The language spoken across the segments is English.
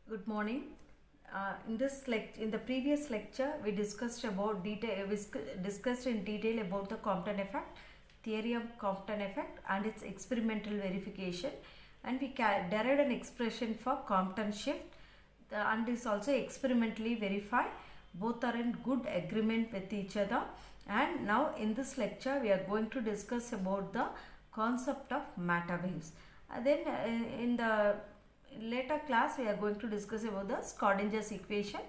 Good morning. In the previous lecture, we discussed discussed in detail about the Compton effect, theory of Compton effect, and its experimental verification, and we derived an expression for Compton shift, and is also experimentally verified. Both are in good agreement with each other. And now in this lecture, we are going to discuss about the concept of matter waves. In the later class, we are going to discuss about the Schrodinger's equation,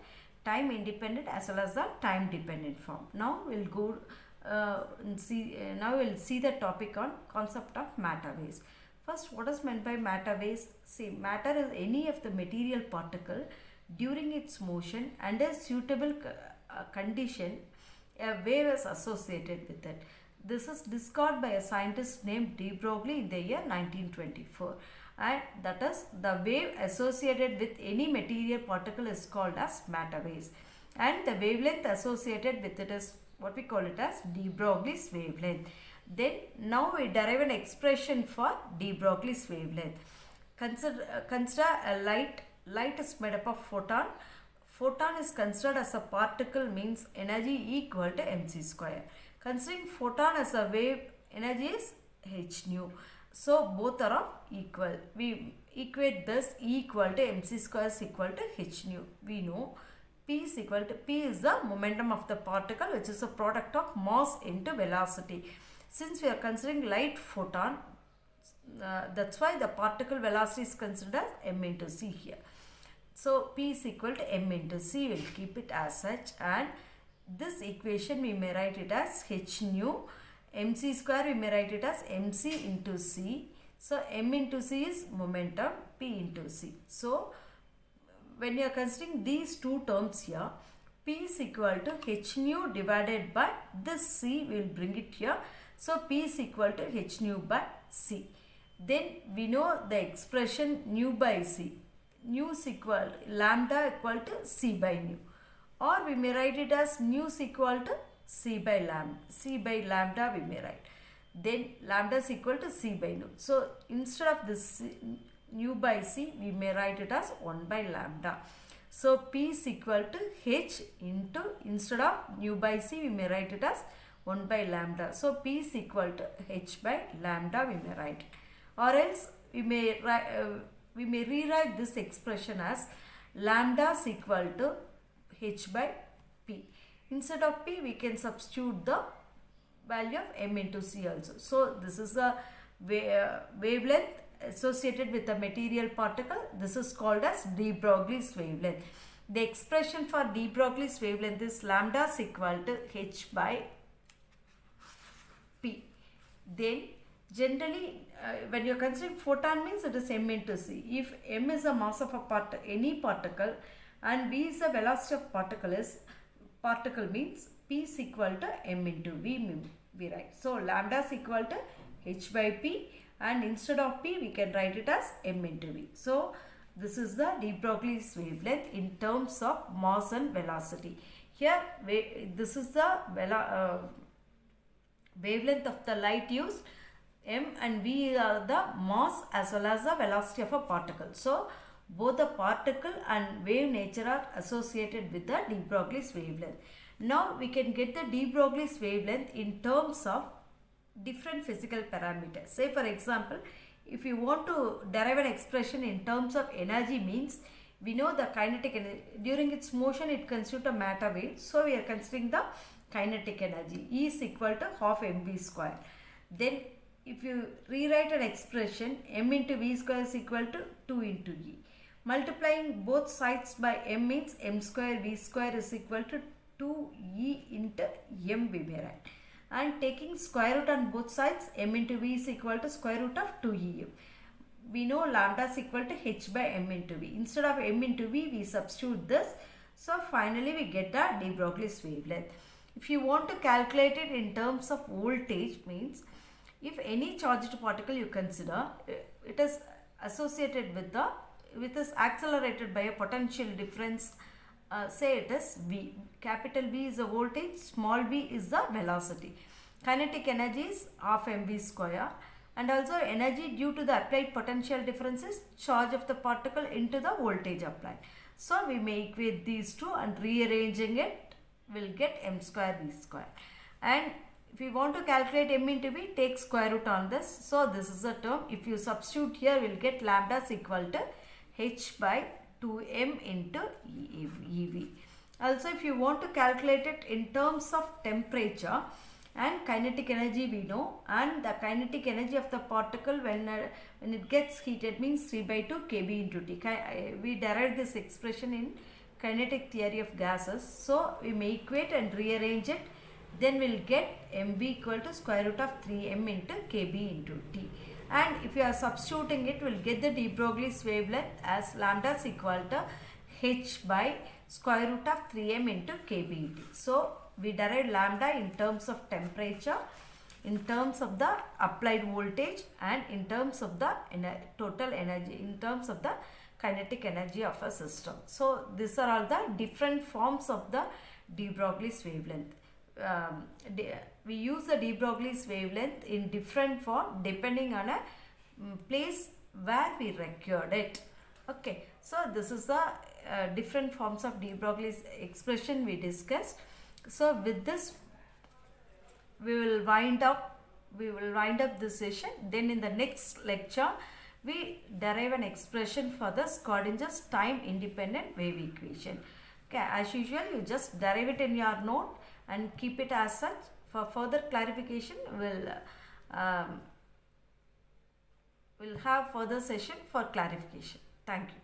time independent as well as the time dependent form. Now we'll go now we'll see the topic on concept of matter waves. First, what is meant by matter waves? See, matter is any of the material particle during its motion under suitable condition, a wave is associated with it. This is discovered by a scientist named de Broglie in the year 1924, and that is the wave associated with any material particle is called as matter waves, and the wavelength associated with it is what we call it as de Broglie's wavelength. Then now we derive an expression for de Broglie's wavelength. Consider a light. Light is made up of photon. Photon is considered as a particle, means energy equal to mc square. Considering photon as a wave, energy is h nu. So both are of equal. We equate this E equal to mc square is equal to h nu. We know P is the momentum of the particle, which is a product of mass into velocity. Since we are considering light photon, that's why the particle velocity is considered as m into c here. So P is equal to m into c. We'll keep it as such, and this equation we may write it as h nu. Mc square we may write it as mc into c. So m into c is momentum, p into c. So when you are considering these two terms here, P is equal to h nu divided by this c, we will bring it here. So P is equal to h nu by c. Then we know the expression nu by c. Nu is equal to lambda equal to c by nu, or we may write it as nu is equal to c by lambda we may write. Then lambda is equal to c by nu. So instead of this nu by c, we may write it as 1 by lambda. So P is equal to h into, instead of nu by c, we may write it as 1 by lambda. So P is equal to h by lambda we may write. Or else we may rewrite this expression as lambda is equal to h by p. Instead of p, we can substitute the value of m into c also. So this is a wavelength associated with a material particle. This is called as de Broglie's wavelength. The expression for de Broglie's wavelength is lambda is equal to h by p. Then generally, when you are considering photon, means it is m into c. If m is the mass of any particle and v is the velocity of particle means p is equal to m into v, we write. So lambda is equal to h by p, and instead of p we can write it as m into v. So this is the de Broglie's wavelength in terms of mass and velocity. Here this is the wavelength of the light used. M and V are the mass as well as the velocity of a particle. So both the particle and wave nature are associated with the de Broglie's wavelength. Now we can get the de Broglie's wavelength in terms of different physical parameters. Say for example, if you want to derive an expression in terms of energy, means we know the kinetic energy. During its motion it constitutes a matter wave. So we are considering the kinetic energy. E is equal to half mv square. Then if you rewrite an expression, m into v square is equal to 2 into e. Multiplying both sides by m means m square v square is equal to 2e into m we may write. And taking square root on both sides, m into v is equal to square root of 2em. We know lambda is equal to h by m into v. Instead of m into v, we substitute this. So finally we get the de Broglie's wavelength. If you want to calculate it in terms of voltage, means if any charged particle you consider, it is associated with is accelerated by a potential difference. Say it is V. Capital V is the voltage, small v is the velocity. Kinetic energy is half mv square. and also energy due to the applied potential difference is charge of the particle into the voltage applied. So we may equate these two and rearranging it will get m square v square. And if we want to calculate m into v, take square root on this. So this is a term. If you substitute here, we'll get lambda is equal to h by 2m into EV. Also, if you want to calculate it in terms of temperature and kinetic energy, we know, and the kinetic energy of the particle when it gets heated means 3 by 2 kb into T. We derived this expression in kinetic theory of gases. So we may equate and rearrange it. Then we'll get mv equal to square root of 3m into kb into T. And if you are substituting it, we'll get the de Broglie's wavelength as lambda is equal to h by square root of 3m into kb. So we derive lambda in terms of temperature, in terms of the applied voltage, and in terms of the total energy, in terms of the kinetic energy of a system. So these are all the different forms of the de Broglie's wavelength. We use the de Broglie's wavelength in different form depending on a place where we required it. Okay, so this is the different forms of de Broglie's expression we discussed. So with this we will wind up this session. Then in the next lecture we derive an expression for the Schrodinger's time independent wave equation. Okay, as usual you just derive it in your note and keep it as such. For further clarification we'll have further session for clarification. Thank you.